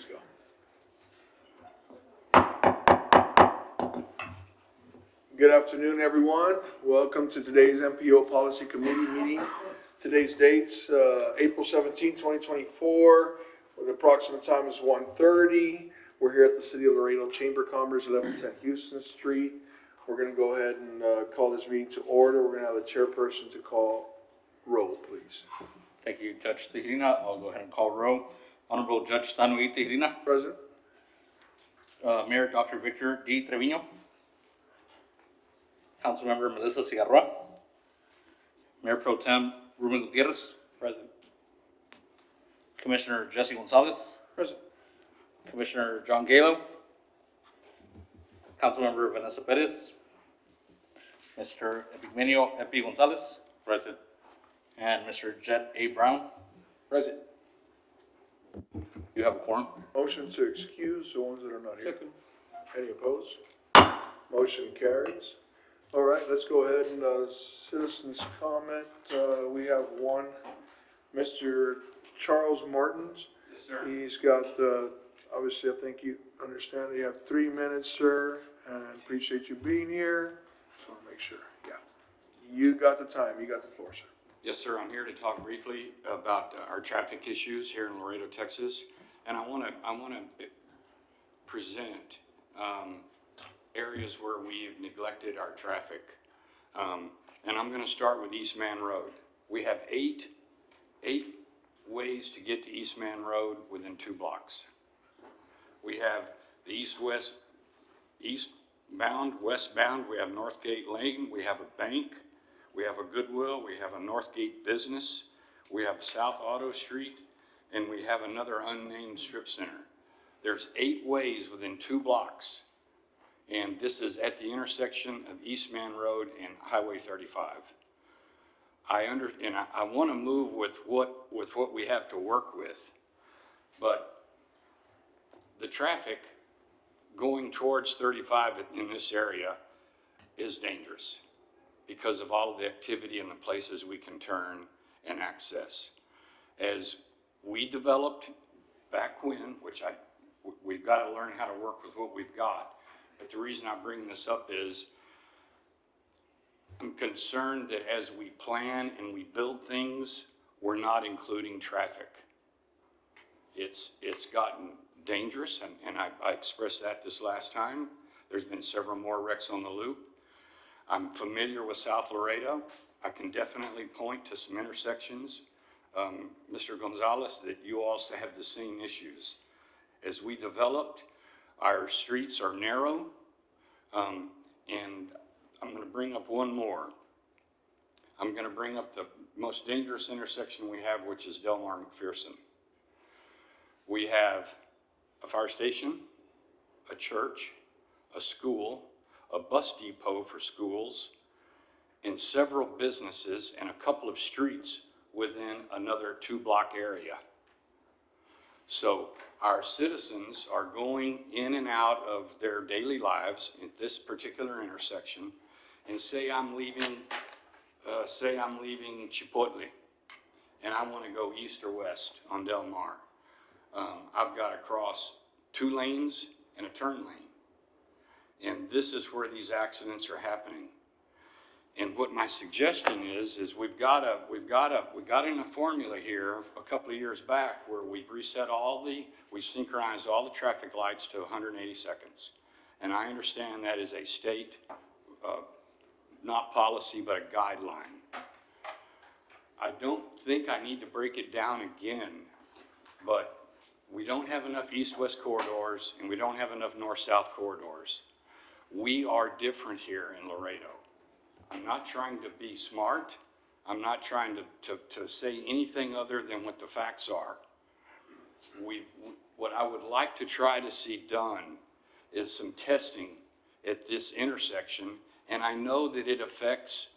Let's go. Good afternoon, everyone. Welcome to today's MPO Policy Committee meeting. Today's date's April 17, 2024. The approximate time is 1:30. We're here at the City of Laredo Chamber of Commerce, 1110 Houston Street. We're going to go ahead and call this meeting to order. We're going to have the chairperson to call roll, please. Thank you, Judge Tejerina. I'll go ahead and call roll. Honorable Judge Tanuy Tejerina. Present. Mayor Dr. Victor D. Trevino. Councilmember Melissa Cigarroa. Mayor Pro Tem Ruben Gutierrez. Present. Commissioner Jesse Gonzalez. Present. Commissioner John Galo. Councilmember Vanessa Perez. Mr. Epigmenio Epi Gonzalez. Present. And Mr. Jet A. Brown. Present. You have a quorum. Motion to excuse the ones that are not here. Second. Any opposed? Motion carries. All right, let's go ahead and citizens comment. We have one, Mr. Charles Martins. Yes, sir. He's got, obviously, I think you understand, you have 3 minutes, sir, and appreciate you being here. Just want to make sure, yeah. You got the time, you got the floor, sir. Yes, sir. I'm here to talk briefly about our traffic issues here in Laredo, Texas, and I want to present areas where we've neglected our traffic. And I'm going to start with East Man Road. We have eight ways to get to East Man Road within 2 blocks. We have the east-west, eastbound, westbound. We have Northgate Lane. We have a bank. We have a Goodwill. We have a Northgate Business. We have South Auto Street, and we have another unnamed strip center. There's 8 ways within 2 blocks. And this is at the intersection of East Man Road and Highway 35. I want to move with what we have to work with, but the traffic going towards 35 in this area is dangerous because of all of the activity and the places we can turn and access. As we developed back when, we've got to learn how to work with what we've got. But the reason I bring this up is I'm concerned that as we plan and we build things, we're not including traffic. It's gotten dangerous, and I expressed that this last time. There's been several more wrecks on the loop. I'm familiar with South Laredo. I can definitely point to some intersections, Mr. Gonzalez, that you also have the same issues. As we developed, our streets are narrow, and I'm going to bring up one more. I'm going to bring up the most dangerous intersection we have, which is Delmar McPherson. We have a fire station, a church, a school, a bus depot for schools, and several businesses and a couple of streets within another 2-block area. So our citizens are going in and out of their daily lives at this particular intersection, and say I'm leaving Chipotle, and I want to go east or west on Del Mar. I've got to cross 2 lanes and a turn lane, and this is where these accidents are happening. And what my suggestion is we got in a formula here a couple of years back where we synchronized all the traffic lights to 180 seconds. And I understand that is a state, not policy, but a guideline. I don't think I need to break it down again, but we don't have enough east-west corridors and we don't have enough north-south corridors. We are different here in Laredo. I'm not trying to be smart. I'm not trying to say anything other than what the facts are. What I would like to try to see done is some testing at this intersection, and I know that it affects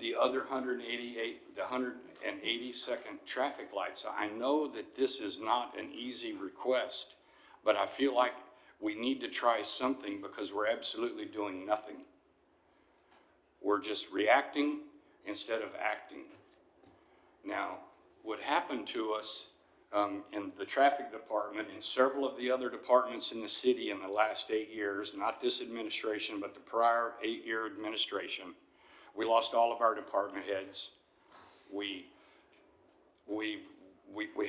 the other 180-second traffic lights. I know that this is not an easy request, but I feel like we need to try something because we're absolutely doing nothing. We're just reacting instead of acting. Now, what happened to us in the traffic department and several of the other departments in the city in the last 8 years, not this administration, but the prior 8-year administration. We lost all of our department heads. We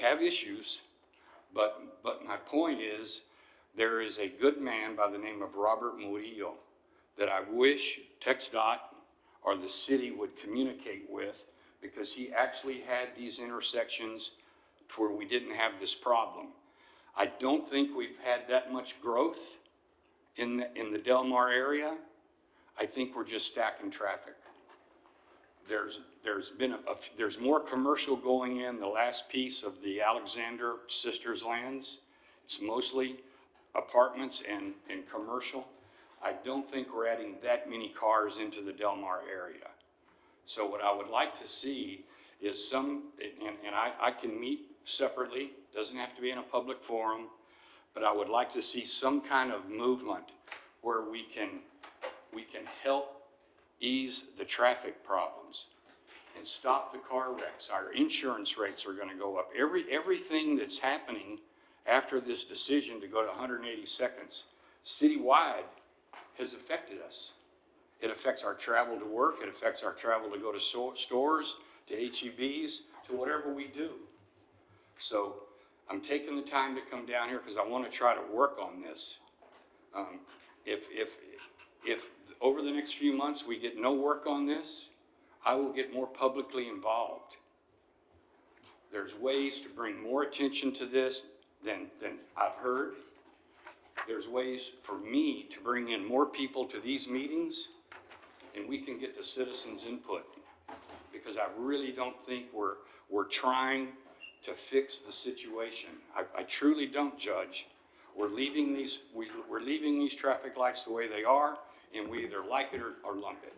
have issues, but my point is, there is a good man by the name of Robert Murillo that I wish TxDOT or the city would communicate with, because he actually had these intersections to where we didn't have this problem. I don't think we've had that much growth in the Del Mar area. I think we're just stacking traffic. There's more commercial going in the last piece of the Alexander Sisters lands. It's mostly apartments and commercial. I don't think we're adding that many cars into the Del Mar area. So what I would like to see is I can meet separately, doesn't have to be in a public forum, but I would like to see some kind of movement where we can help ease the traffic problems and stop the car wrecks. Our insurance rates are going to go up. Everything that's happening after this decision to go to 180 seconds citywide has affected us. It affects our travel to work. It affects our travel to go to stores, to HEBs, to whatever we do. So I'm taking the time to come down here because I want to try to work on this. If over the next few months we get no work on this, I will get more publicly involved. There's ways to bring more attention to this than I've heard. There's ways for me to bring in more people to these meetings, and we can get the citizens' input, because I really don't think we're trying to fix the situation. I truly don't, Judge. We're leaving these traffic lights the way they are, and we either like it or lump it.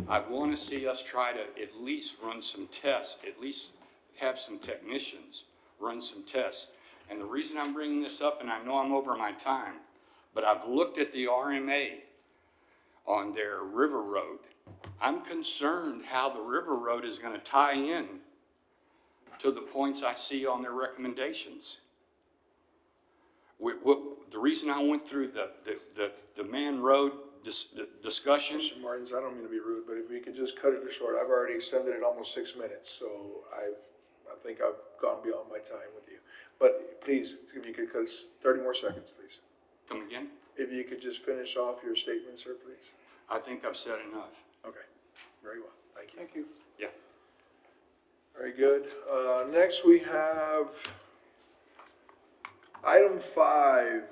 I want to see us try to at least run some tests, at least have some technicians run some tests. And the reason I'm bringing this up, and I know I'm over my time, but I've looked at the RMA on their River Road. I'm concerned how the River Road is going to tie in to the points I see on their recommendations. The reason I went through the Man Road discussion. Mr. Martins, I don't mean to be rude, but if we could just cut it short. I've already extended it almost 6 minutes, so I think I've gone beyond my time with you. But please, if you could cut 30 more seconds, please. Come again? If you could just finish off your statement, sir, please. I think I've said enough. Okay, very well, thank you. Thank you. Yeah. Very good. Next we have item 4,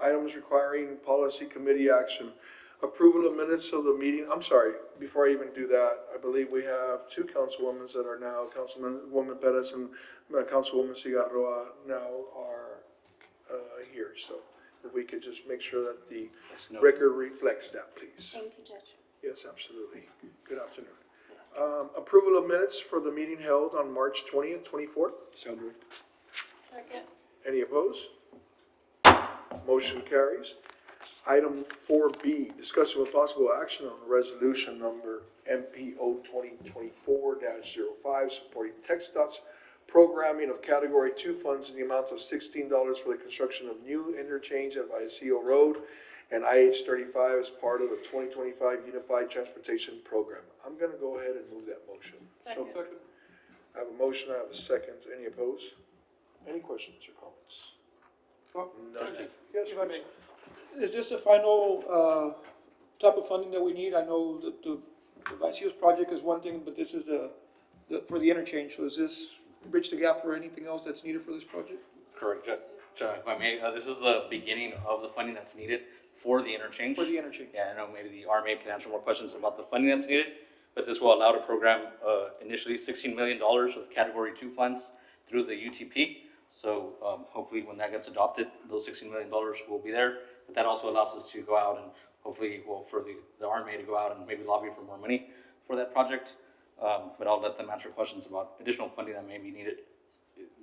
items requiring policy committee action. Approval of minutes of the meeting. I'm sorry, before I even do that, I believe we have 2 councilwomen that are now, Councilwoman Perez and Councilwoman Cigarroa now are here. So if we could just make sure that the record reflects that, please. Thank you, Judge. Yes, absolutely. Good afternoon. Approval of minutes for the meeting held on March 20th, 24. So moved. Second. Any opposed? Motion carries. Item 4B, discussion with possible action on resolution number MPO 2024-05, supporting TxDOT's programming of Category 2 funds in the amount of $16 for the construction of new interchange at Vallecillo Road and IH-35 as part of the 2025 Unified Transportation Program. I'm going to go ahead and move that motion. Second. I have a motion, I have a second. Any opposed? Any questions or comments? Nothing. Yes, If I may, please. is this the final type of funding that we need? I know that the Vallecillo's project is one thing, but this is for the interchange. So is this bridge the gap for anything else that's needed for this project? Correct, Judge. If I may, this is the beginning of the funding that's needed for the interchange. For the interchange. Yeah, I know maybe the RMA can answer more questions about the funding that's needed, but this will allow to program initially $16 million of Category 2 funds through the UTP. So hopefully when that gets adopted, those $16 million will be there. But that also allows us to go out and hopefully, well, for the RMA to go out and maybe lobby for more money for that project. But I'll let them answer questions about additional funding that may be needed.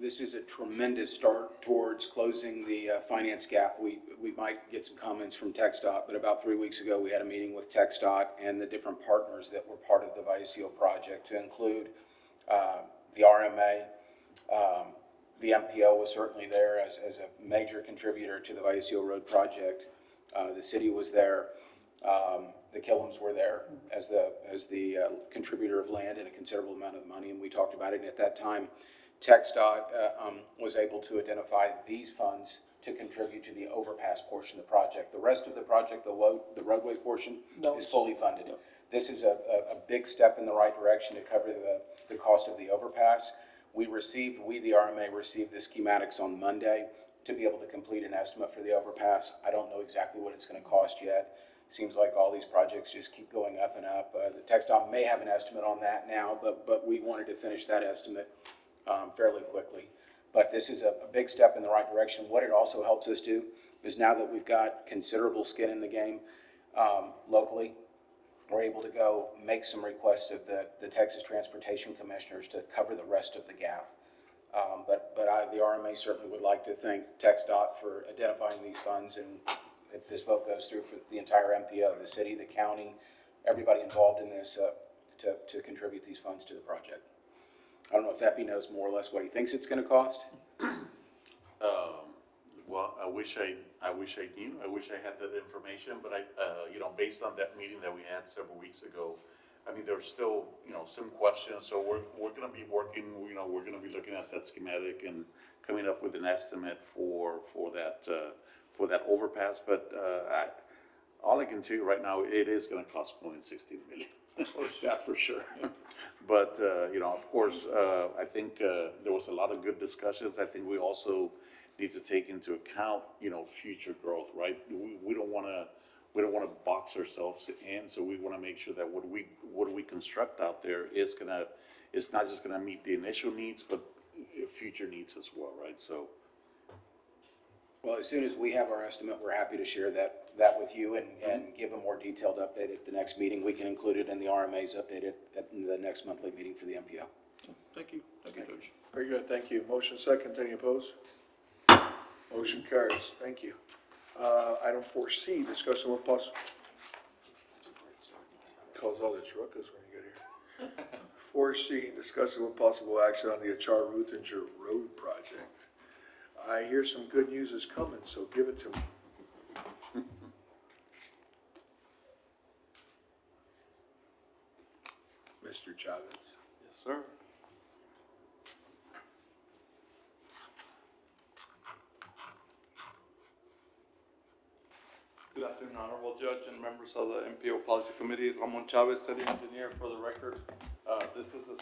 This is a tremendous start towards closing the finance gap. We might get some comments from TxDOT, but about 3 weeks ago, we had a meeting with TxDOT and the different partners that were part of the Vallecillo project, to include the RMA, The MPO was certainly there as a major contributor to the Vallecillo Road project. The city was there. The Killam's were there as the contributor of land and a considerable amount of money, and we talked about it. And at that time, TxDOT was able to identify these funds to contribute to the overpass portion of the project. The rest of the project, the roadway portion, is fully funded. This is a big step in the right direction to cover the cost of the overpass. We, the RMA, received the schematics on Monday to be able to complete an estimate for the overpass. I don't know exactly what it's going to cost yet. Seems like all these projects just keep going up and up. The TxDOT may have an estimate on that now, but we wanted to finish that estimate fairly quickly. But this is a big step in the right direction. What it also helps us do is, now that we've got considerable skin in the game locally, we're able to go make some requests of the Texas Transportation Commissioners to cover the rest of the gap. But the RMA certainly would like to thank TxDOT for identifying these funds, and if this vote goes through, for the entire MPO, the city, the county, everybody involved in this to contribute these funds to the project. I don't know if Epi knows more or less what he thinks it's going to cost. Well, I wish I knew. I wish I had that information, but based on that meeting that we had several weeks ago, I mean, there's still, some questions. So we're going to be working. We're going to be looking at that schematic and coming up with an estimate for that overpass. But all I can tell you right now, it is going to cost more than $16 million. That's for sure. But of course, I think there was a lot of good discussions. I think we also need to take into account, future growth, right? We don't want to box ourselves in. So we want to make sure that what we construct out there it's not just gonna meet the initial needs, but future needs as well, right? So. Well, as soon as we have our estimate, we're happy to share that with you and give a more detailed update at the next meeting. We can include it in the RMA's update at the next monthly meeting for the MPO. Thank you, Judge. Very good, thank you. Motion second, any opposed? Motion carries, thank you. Item 4C, discussion with possible. Cause all this ruckus when you get here. 4C, discussion with possible action on the Achar Ruthinger Road project. I hear some good news is coming, so give it to me. Mr. Chavez. Yes, sir. Good afternoon, Honorable Judge and members of the MPO Policy Committee. Ramon Chavez, City Engineer, for the record. This is the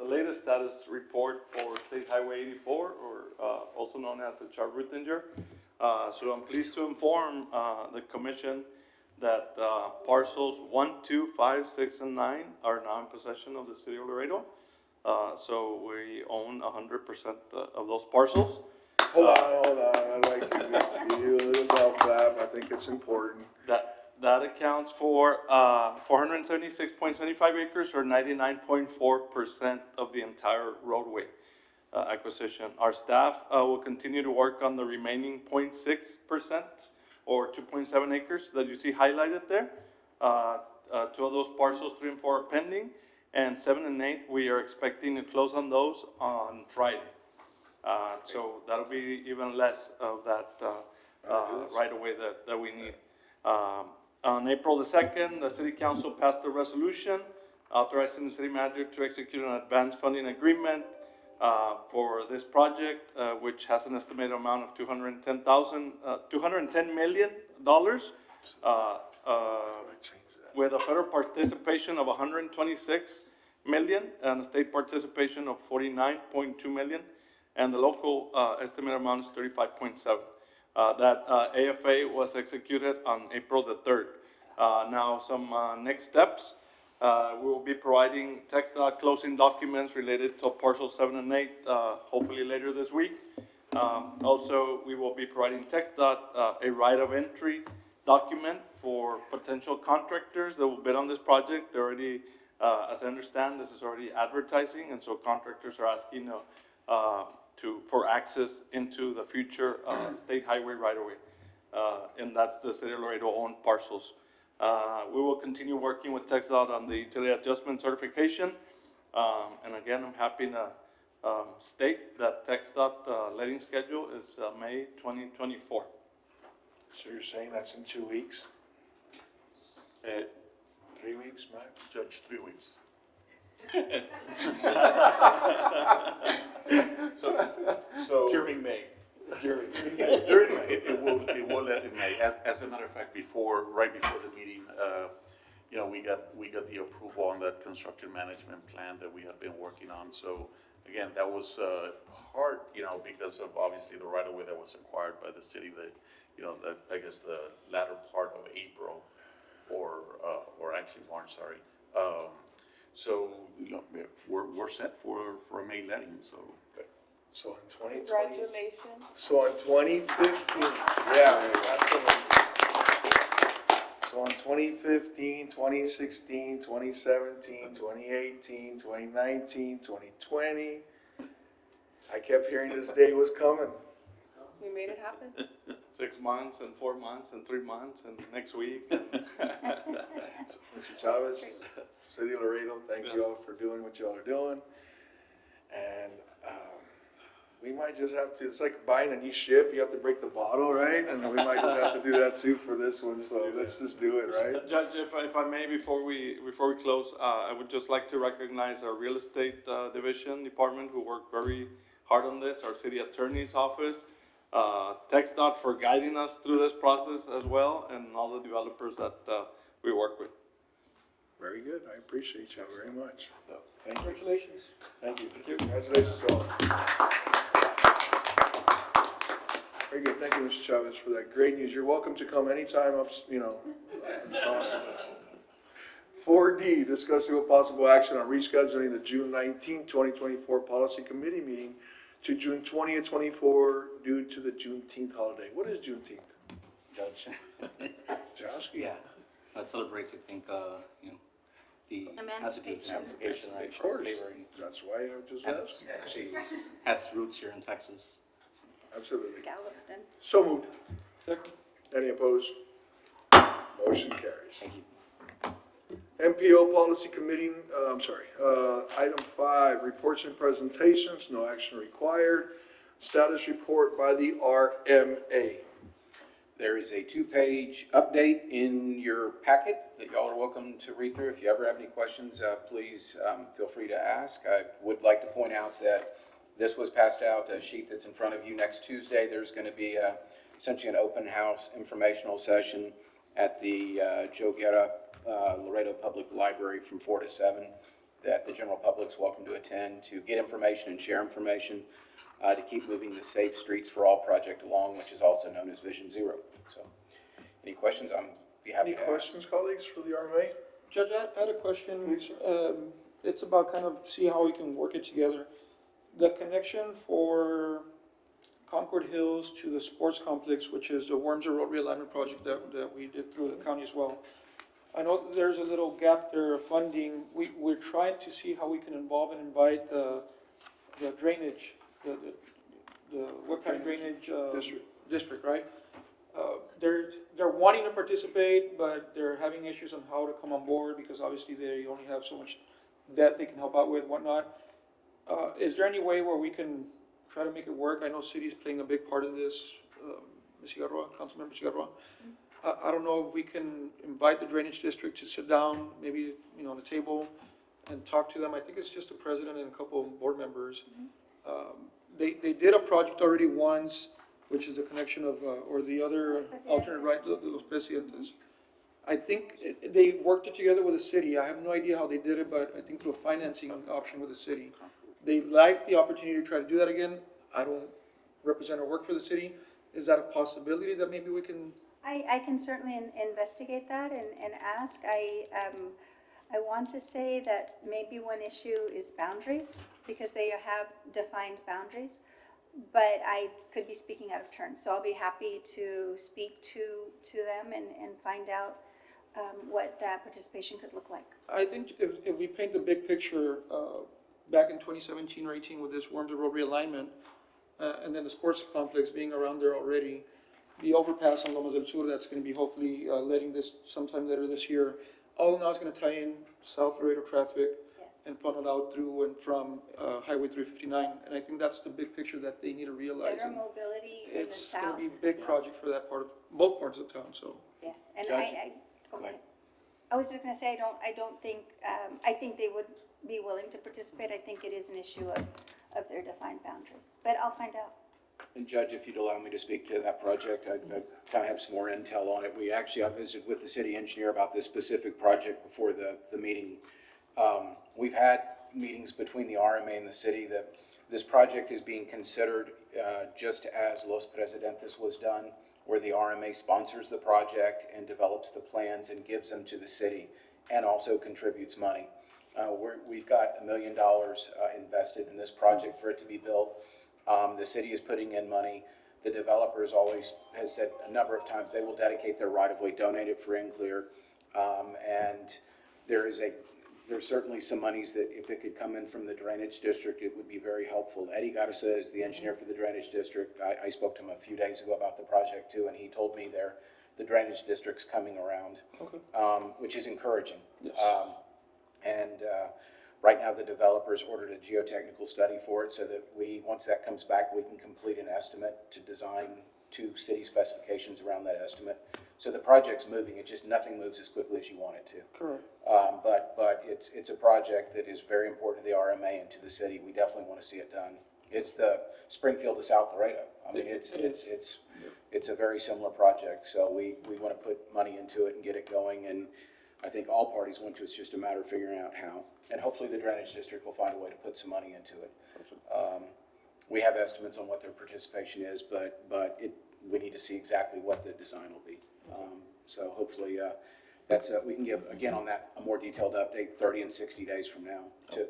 latest status report for State Highway 84, or also known as the Achar Ruthinger. So I'm pleased to inform the Commission that parcels 1, 2, 5, 6, and 9 are now in possession of the City of Laredo. So we own 100% of those parcels. Hold on, I'd like to just give you a little golf clap, I think it's important. That accounts for 476.75 acres, or 99.4% of the entire roadway acquisition. Our staff will continue to work on the remaining 0.6%, or 2.7 acres that you see highlighted there. 2 of those parcels, 3 and 4, are pending, and 7 and 8, we are expecting to close on those on Friday. So that'll be even less of that right away that we need. On April the 2nd, the City Council passed a resolution authorizing the City Manager to execute an advance funding agreement for this project, which has an estimated amount of $210 million, with a federal participation of $126 million and a state participation of $49.2 million, and the local estimated amount is $35.7. That AFA was executed on April the 3rd. Now, some next steps. We will be providing TxDOT closing documents related to parcel 7 and 8, hopefully later this week. Also, we will be providing TxDOT a right of entry document for potential contractors that will bid on this project. They're already, as I understand, this is already advertising, and so contractors are asking for access into the future state highway right-of-way, and that's the City of Laredo-owned parcels. We will continue working with TxDOT on the utility adjustment certification, and again, I'm happy to state that TxDOT letting schedule is May 2024. So you're saying that's in 2 weeks, Uh, 3 weeks, max? Judge, 3 weeks. So. During May. During. It will let in May. As a matter of fact, right before the meeting, you know, we got the approval on that construction management plan that we have been working on. So again, that was, hard, you know, because of obviously the right of way that was acquired by the city, you know, I guess the latter part of April or actually March, sorry. So, you know, we're set for a May letting, so. So in 2020, Congratulations. so in 2015, yeah, absolutely. So in 2015, 2016, 2017, 2018, 2019, 2020, I kept hearing this day was coming. We made it happen. 6 months and 4 months and 3 months and next week. Mr. Chavez, City of Laredo, thank you all for doing what y'all are doing. And we might just have to, it's like buying a new ship, you have to break the bottle, right? And we might just have to do that too for this one, so let's just do it, right? Judge, if I may, before we close, I would just like to recognize our real estate division department who worked very hard on this, our city attorney's office, TxDOT for guiding us through this process as well, and all the developers that we work with. Very good, I appreciate you very much. Thank you. Congratulations. Thank you. Congratulations to all. Very good, thank you, Mr. Chavez, for that great news. You're welcome to come anytime up, you know. 4D, discussing with possible action on rescheduling the June 19, 2024 Policy Committee meeting to June 20th, 24 due to the Juneteenth holiday. What is Juneteenth? Judge. Josh? Yeah, that celebrates, I think, you know, the. Emancipation. Emancipation, right? Of course, Slavery. that's why I just And asked. actually has roots here in Texas. Absolutely. Galveston. So moved. Second. Any opposed? Motion carries. Thank you. MPO Policy Committee, item 5, reports and presentations, no action required. Status report by the RMA. There is a 2-page update in your packet that y'all are welcome to read through. If you ever have any questions, please feel free to ask. I would like to point out that this was passed out, a sheet that's in front of you. Next Tuesday, there's going to be essentially an open house informational session at the Joe Guerra Laredo Public Library from 4 to 7 that the general public's welcome to attend to get information and share information to keep moving the Safe Streets for All project along, which is also known as Vision Zero. So, any questions? I'm be happy Any to questions, colleagues, for the RMA? Judge, I had a question. Please, It's about kind of see how we can work it together. The connection for Concord Hills to the sports complex, which is the Wormser Road realignment project that we did through the county as well. I know there's a little gap there of funding. We're trying to see how we can involve and invite the drainage, what kind of drainage? District, right? They're wanting to participate, but they're having issues on how to come on board because obviously they only have so much debt they can help out with, whatnot. Is there any way where we can try to make it work? I know city's playing a big part of this, Ms. Cigarroa, Councilmember Cigarroa. I don't know if we can invite the drainage district to sit down, maybe, on a table and talk to them. I think it's just the president and a couple of board members. They did a project already once, which is the connection of, or the other alternate, right, Los Presidentes. I think they worked it together with the city. I have no idea how they did it, but I think through a financing option with the city. They like the opportunity to try to do that again. I don't represent or work for the city. Is that a possibility that maybe we can? I can certainly investigate that and ask. I want to say that maybe one issue is boundaries, because they have defined boundaries, but I could be speaking out of turn. So I'll be happy to speak to them and find out what that participation could look like. I think if we paint the big picture, back in 2017 or 18 with this Wormser Road realignment, and then the sports complex being around there already, the overpass on Lomas del Sur that's going to be hopefully letting this sometime later this year, all in all is going to tie in South Laredo traffic. Yes. Yes. and funneled out through and from Highway 359. And I think that's the big picture that they need to realize. Better And mobility in the it's south. gonna be a big project for that part of, both parts of town, so. Yes, and Judge? okay. I was just gonna say, I don't think, I think they would be willing to participate. I think it is an issue of their defined boundaries, but I'll find out. And Judge, if you'd allow me to speak to that project, I kind of have some more intel on it. I visited with the city engineer about this specific project before the meeting. We've had meetings between the RMA and the city that this project is being considered just as Los Presidentes was done, where the RMA sponsors the project and develops the plans and gives them to the city and also contributes money. We've got $1 million invested in this project for it to be built. The city is putting in money. The developers always has said a number of times they will dedicate their right-of-way, donate it for clear. And there's certainly some monies that if it could come in from the drainage district, it would be very helpful. Eddie Garza is the engineer for the drainage district. I spoke to him a few days ago about the project too, and he told me the drainage district's coming around, Okay. which is encouraging. Yes. Right now, the developers ordered a geotechnical study for it so that once that comes back, we can complete an estimate to design to city specifications around that estimate. So the project's moving, nothing moves as quickly as you want it to. Correct. But it's a project that is very important to the RMA and to the city. We definitely want to see it done. It's the Springfield to South Laredo. I mean, it's a very similar project. So we want to put money into it and get it going, and I think all parties want to. It's just a matter of figuring out how. And hopefully the drainage district will find a way to put some money into it. We have estimates on what their participation is, but we need to see exactly what the design will be. So hopefully we can give, again on that, a more detailed update 30 and 60 days from now to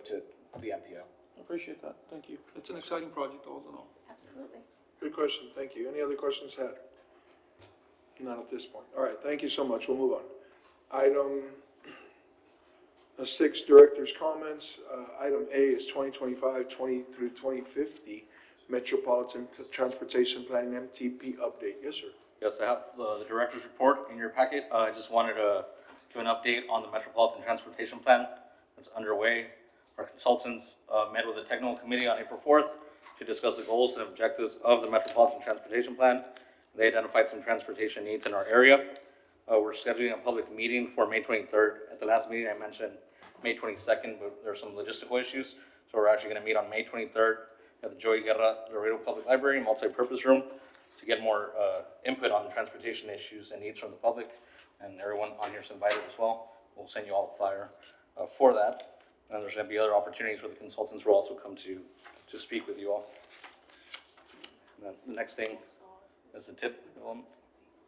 the MPO. I appreciate that. Thank you. It's an exciting project all in all. Absolutely. Good question, thank you. Any other questions had? Not at this point. All right, thank you so much. We'll move on. Item 6, director's comments. Item A is 2025 through 2050 Metropolitan Transportation Planning MTP update. Yes, sir. Yes, I have the director's report in your packet. I just wanted to give an update on the Metropolitan Transportation Plan that's underway. Our consultants met with the technical committee on April 4th to discuss the goals and objectives of the Metropolitan Transportation Plan. They identified some transportation needs in our area. We're scheduling a public meeting for May 23rd. At the last meeting, I mentioned May 22nd, but there are some logistical issues. So we're actually going to meet on May 23rd at the Joey Guerra Laredo Public Library, multi-purpose room, to get more input on the transportation issues and needs from the public. And everyone on here is invited as well. We'll send you all a flyer for that. And there's going to be other opportunities where the consultants will also come to speak with you all. And then the next thing is the tip development.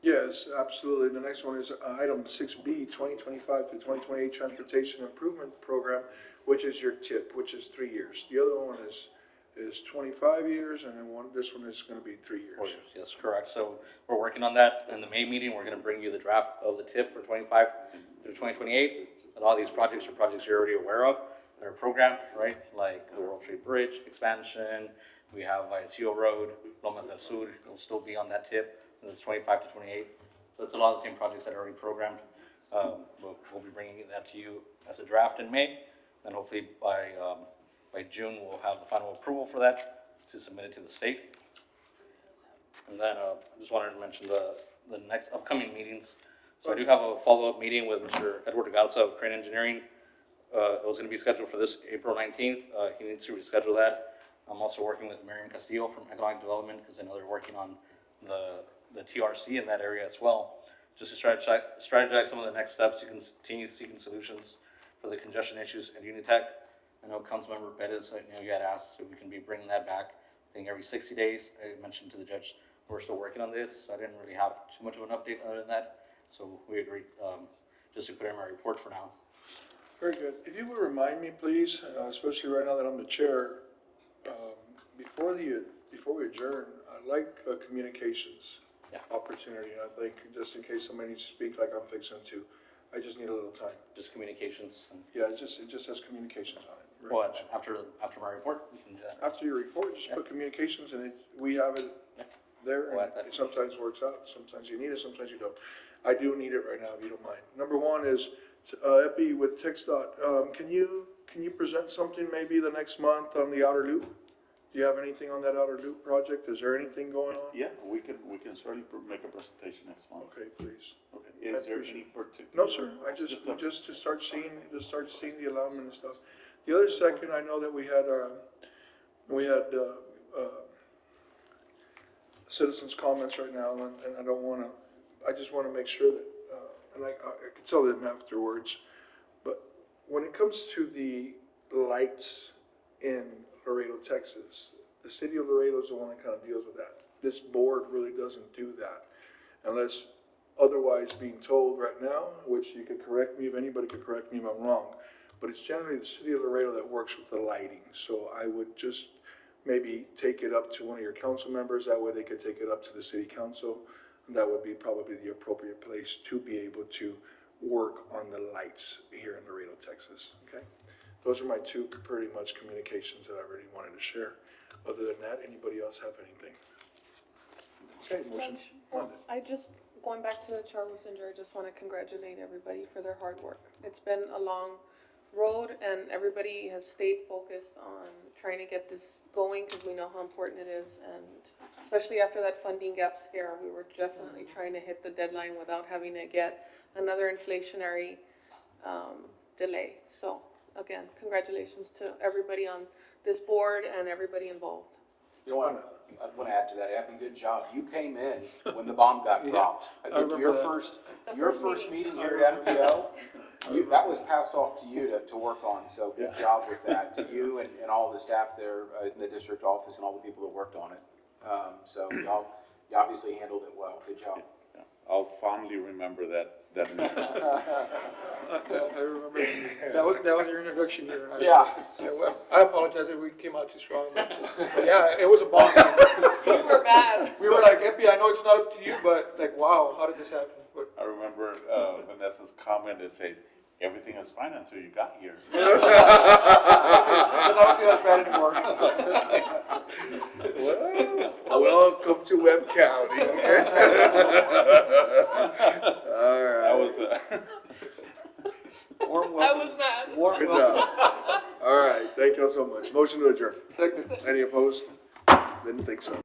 Yes, absolutely. The next one is item 6B, 2025 through 2028 Transportation Improvement Program, which is your TIP, which is 3 years. The other one is 25 years, and then this one is going to be 3 years. Yes, correct. So we're working on that. In the May meeting, we're going to bring you the draft of the TIP for 25 through 2028. A lot of these projects are projects you're already aware of. They're programmed, right? Like the World Trade Bridge expansion. We have Vallecillo Road, Lomas del Sur. It'll still be on that TIP. And it's 25 to 28. So it's a lot of the same projects that are already programmed. We'll be bringing that to you as a draft in May. And hopefully by June, we'll have the final approval for that to submit it to the state. And then I just wanted to mention the next upcoming meetings. So I do have a follow-up meeting with Mr. Edward Garza of Crane Engineering. It was going to be scheduled for this April 19th. He needs to reschedule that. I'm also working with Marion Castillo from Economic Development because I know they're working on the TRC in that area as well, just to strategize some of the next steps to continue seeking solutions for the congestion issues at Unitech. I know Councilmember Bettis, I know you had asked if we can be bringing that back, I think every 60 days. I mentioned to the judge we're still working on this, so I didn't really have too much of an update other than that. So we agreed just to put it in my report for now. Very good. If you would remind me, please, especially right now that I'm the chair, before we adjourn, I'd like communications opportunity. I think just in case somebody needs to speak like I'm fixing to, I just need a little time. Just communications. Yeah, it just has communications on it. Very Well, much. after my report, we can do that. After your report, just put communications and we have it there. We'll And add that. it sometimes works out, sometimes you need it, sometimes you don't. I do need it right now, if you don't mind. Number one is, Epi with TxDOT, can you can you present something maybe the next month on the outer loop? Do you have anything on that outer loop project? Is there anything going on? Yeah, we can certainly make a presentation next month. Okay, please. Okay, is there any particular? No, sir, I just to start seeing the alignment and stuff. The other second, I know that we had citizens' comments right now, and I don't wanna, I just wanna make sure that, and I can tell them afterwards, but when it comes to the lights in Laredo, Texas, the city of Laredo is the one that kind of deals with that. This board really doesn't do that unless otherwise being told right now, which you could correct me, if anybody could correct me if I'm wrong, but it's generally the city of Laredo that works with the lighting. So I would just maybe take it up to one of your council members, that way they could take it up to the city council. And that would be probably the appropriate place to be able to work on the lights here in Laredo, Texas, okay? Those are my two pretty much communications that I really wanted to share. Other than that, anybody else have anything? Okay, motion. I just, going back to Charles and Jerry, just want to congratulate everybody for their hard work. It's been a long road and everybody has stayed focused on trying to get this going because we know how important it is. And especially after that funding gap scare, we were definitely trying to hit the deadline without having to get another inflationary delay. So again, congratulations to everybody on this board and everybody involved. You know what, I want to add to that, Abby, good job. You came in when the bomb got dropped. I think remember your that. first meeting here at MPO, that was passed off to you to work on, so good job with that. To you and all the staff there in the district office and all the people that worked on it. So you obviously handled it well, good job. Yeah, I'll fondly remember that meeting. I remember, that was your introduction here. Yeah. I apologize if we came out too strong, but yeah, it was a bomb. We were bad. We were like, Epi, I know it's not up to you, but like, wow, how did this happen? But I remember Vanessa's comment that said, everything is fine until you got here. I don't feel as bad anymore. Well, welcome to Webb County. All right. That was, Warm I welcome. was mad. Warm Good welcome. job. All right, thank y'all so much. Motion to adjourn. Second. Any opposed? Didn't think so.